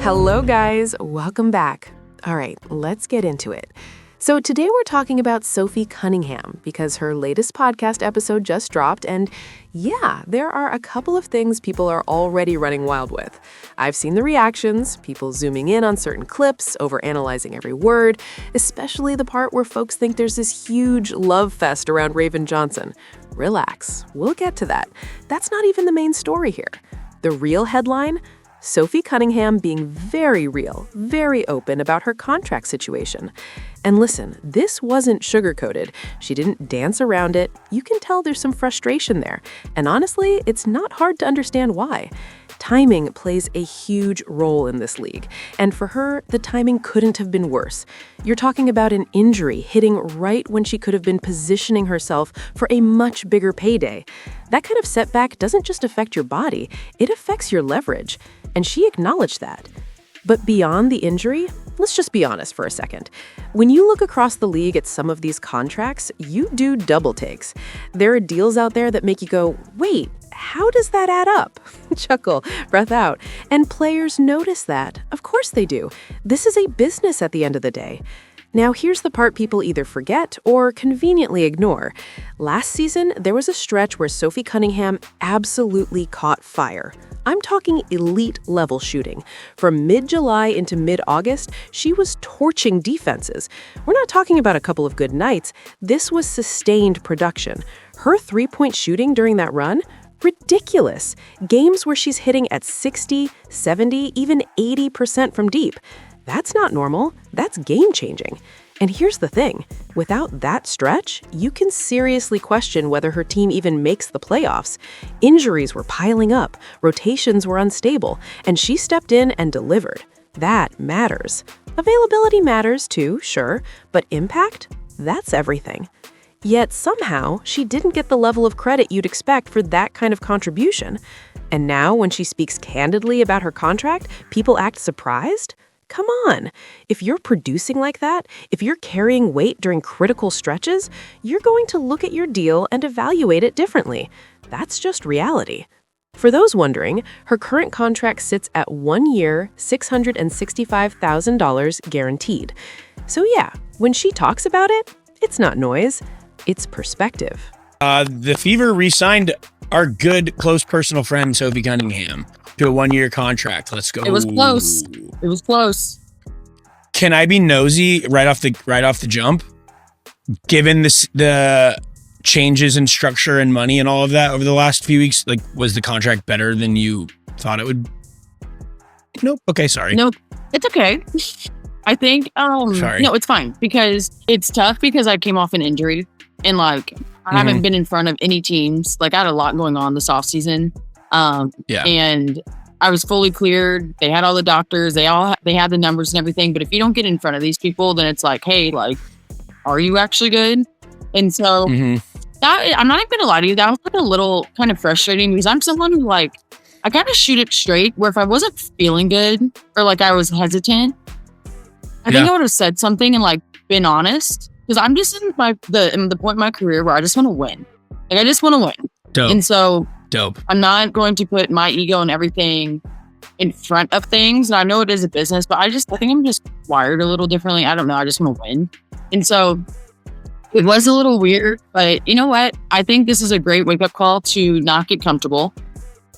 Hello, guys. Welcome back. All right, let's get into it. So today we're talking about Sophie Cunningham because her latest podcast episode just dropped, and yeah, there are a couple of things people are already running wild with. I've seen the reactions, people zooming in on certain clips, overanalyzing every word, especially the part where folks think there's this huge love fest around Raven Johnson. Relax, we'll get to that. That's not even the main story here. The real headline? Sophie Cunningham being very real, very open about her contract situation. And listen, this wasn't sugar-coated. She didn't dance around it. You can tell there's some frustration there. And honestly, it's not hard to understand why. Timing plays a huge role in this league. And for her, the timing couldn't have been worse. You're talking about an injury hitting right when she could have been positioning herself for a much bigger payday. That kind of setback doesn't just affect your body, it affects your leverage. And she acknowledged that. But beyond the injury, let's just be honest for a second. When you look across the league at some of these contracts, you do double takes. There are deals out there that make you go, wait, how does that add up? Chuckle, breath out. And players notice that. Of course they do. This is a business at the end of the day. Now, here's the part people either forget or conveniently ignore. Last season, there was a stretch where Sophie Cunningham absolutely caught fire. I'm talking elite-level shooting. From mid-July into mid-August, she was torching defenses. We're not talking about a couple of good nights. This was sustained production. Her three-point shooting during that run? Ridiculous. Games where she's hitting at 60, 70, even 80% from deep. That's not normal. That's game-changing. And here's the thing. Without that stretch, you can seriously question whether her team even makes the playoffs. Injuries were piling up, rotations were unstable, and she stepped in and delivered. That matters. Availability matters too, sure, but impact? That's everything. Yet somehow, she didn't get the level of credit you'd expect for that kind of contribution. And now, when she speaks candidly about her contract, people act surprised? Come on. If you're producing like that, if you're carrying weight during critical stretches, you're going to look at your deal and evaluate it differently. That's just reality. For those wondering, her current contract sits at 1 year, $665,000 guaranteed. So yeah, when she talks about it, it's not noise, it's perspective. The Fever re-signed our good, close personal friend, Sophie Cunningham, to a 1 year contract. Let's go. It was close. It was close. Can I be nosy right off the jump? Given the changes in structure and money and all of that over the last few weeks, like, was the contract better than you thought it would? Nope. Okay, sorry. Nope. It's okay. I think, sorry. No, it's fine because it's tough because I came off an injury and like I haven't been in front of any teams. Like I had a lot going on this off season. And I was fully cleared. They had all the doctors. They had the numbers and everything. But if you don't get in front of these people, then it's like, hey, like, are you actually good? And so that, I'm not even gonna lie to you. That was like a little kind of frustrating because I'm someone who like, I kind of shoot it straight where if I wasn't feeling good or like I was hesitant, I think I would have said something and like been honest because I'm just in the point in my career where I just want to win. Like I just want to win. Dope. And so Dope. I'm not going to put my ego and everything in front of things. And I know it is a business, but I think I'm just wired a little differently. I don't know. I just want to win. And so it was a little weird, but you know what? I think this is a great wake up call to not get comfortable.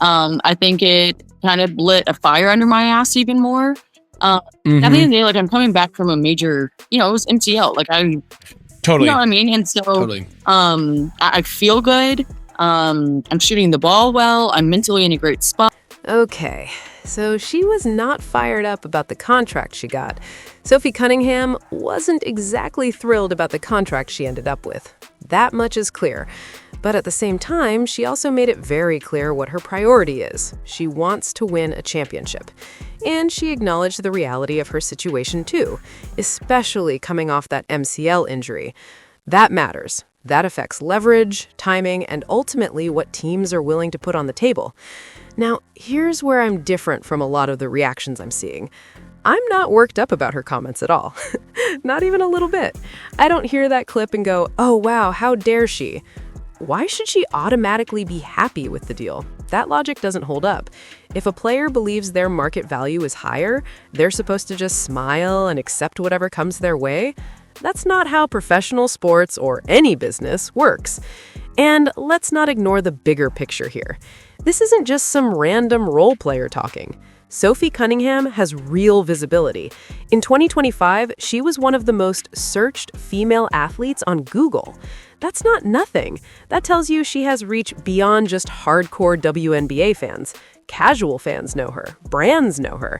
I think it kind of lit a fire under my ass even more. At the end of the day, like I'm coming back from a major, it was MCL. Like totally, you know what I mean? And so, totally. I feel good. I'm shooting the ball well. I'm mentally in a great spot. Okay, so she was not fired up about the contract she got. Sophie Cunningham wasn't exactly thrilled about the contract she ended up with. That much is clear. But at the same time, she also made it very clear what her priority is. She wants to win a championship. And she acknowledged the reality of her situation too, especially coming off that MCL injury. That matters. That affects leverage, timing, and ultimately what teams are willing to put on the table. Now, here's where I'm different from a lot of the reactions I'm seeing. I'm not worked up about her comments at all. Not even a little bit. I don't hear that clip and go, oh wow, how dare she? why should she automatically be happy with the deal? That logic doesn't hold up. If a player believes their market value is higher, they're supposed to just smile and accept whatever comes their way? That's not how professional sports or any business works. And let's not ignore the bigger picture here. This isn't just some random role player talking. Sophie Cunningham has real visibility. In 2025, she was one of the most searched female athletes on Google. That's not nothing. That tells you she has reach beyond just hardcore WNBA fans. Casual fans know her. Brands know her.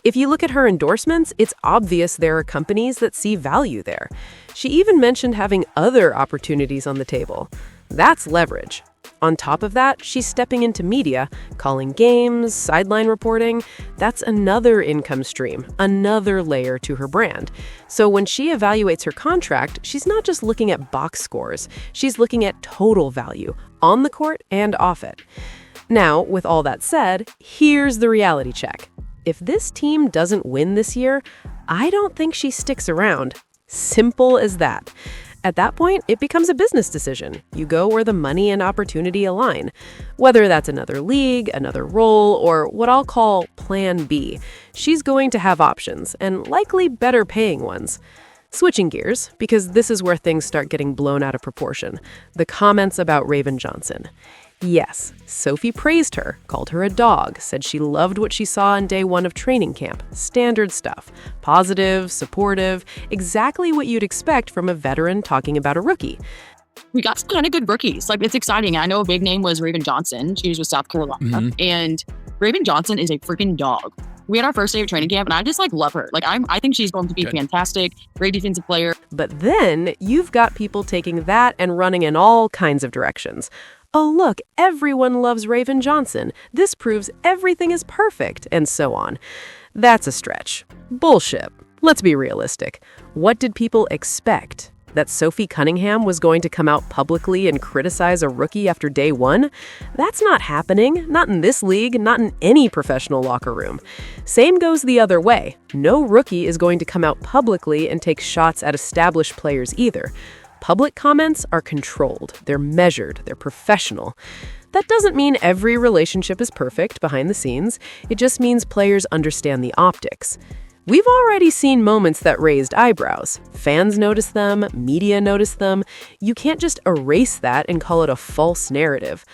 If you look at her endorsements, it's obvious there are companies that see value there. She even mentioned having other opportunities on the table. That's leverage. On top of that, she's stepping into media, calling games, sideline reporting. That's another income stream, another layer to her brand. So when she evaluates her contract, she's not just looking at box scores. She's looking at total value, on the court and off it. Now, with all that said, here's the reality check. If this team doesn't win this year, I don't think she sticks around. Simple as that. At that point, it becomes a business decision. You go where the money and opportunity align. Whether that's another league, another role, or what I'll call Plan B, she's going to have options, and likely better paying ones. Switching gears, because this is where things start getting blown out of proportion. The comments about Raven Johnson. Yes, Sophie praised her, called her a dog, said she loved what she saw on day one of training camp. Standard stuff. Positive, supportive, exactly what you'd expect from a veteran talking about a rookie. We got some kind of good rookies. Like, it's exciting. I know a big name was Raven Johnson. She was with South Carolina. And Raven Johnson is a freaking dog. We had our first day of training camp, and I just love her. I think she's going to be fantastic, great defensive player. But then you've got people taking that and running in all kinds of directions. Oh, look, everyone loves Raven Johnson. This proves everything is perfect, and so on. That's a stretch. Bullshit. Let's be realistic. What did people expect? That Sophie Cunningham was going to come out publicly and criticize a rookie after day one? That's not happening. Not in this league, not in any professional locker room. Same goes the other way. No rookie is going to come out publicly and take shots at established players either. Public comments are controlled, they're measured, they're professional. That doesn't mean every relationship is perfect behind the scenes. It just means players understand the optics. We've already seen moments that raised eyebrows. Fans notice them, media notice them. You can't just erase that and call it a false narrative.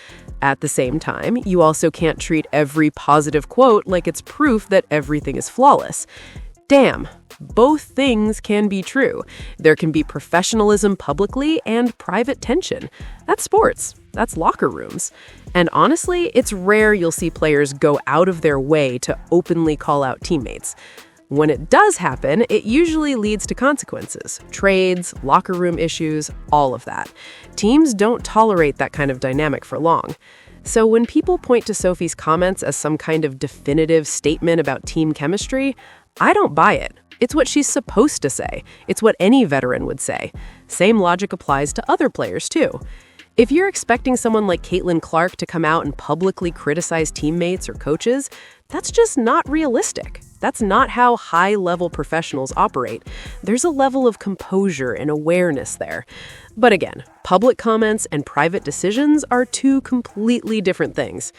At the same time, you also can't treat every positive quote like it's proof that everything is flawless. Damn, both things can be true. There can be professionalism publicly and private tension. That's sports. That's locker rooms. And honestly, it's rare you'll see players go out of their way to openly call out teammates. When it does happen, it usually leads to consequences. Trades, locker room issues, all of that. Teams don't tolerate that kind of dynamic for long. So when people point to Sophie's comments as some kind of definitive statement about team chemistry, I don't buy it. It's what she's supposed to say. It's what any veteran would say. Same logic applies to other players, too. If you're expecting someone like Caitlin Clark to come out and publicly criticize teammates or coaches, that's just not realistic. That's not how high-level professionals operate. There's a level of composure and awareness there. But again, public comments and private decisions are two completely different things.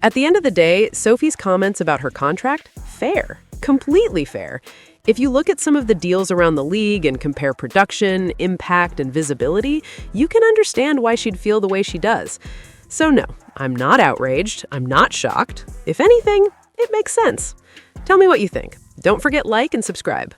At the end of the day, Sophie's comments about her contract, fair. Completely fair. If you look at some of the deals around the league and compare production, impact, and visibility, you can understand why she'd feel the way she does. So no, I'm not outraged. I'm not shocked. If anything, it makes sense. Tell me what you think. Don't forget like and subscribe.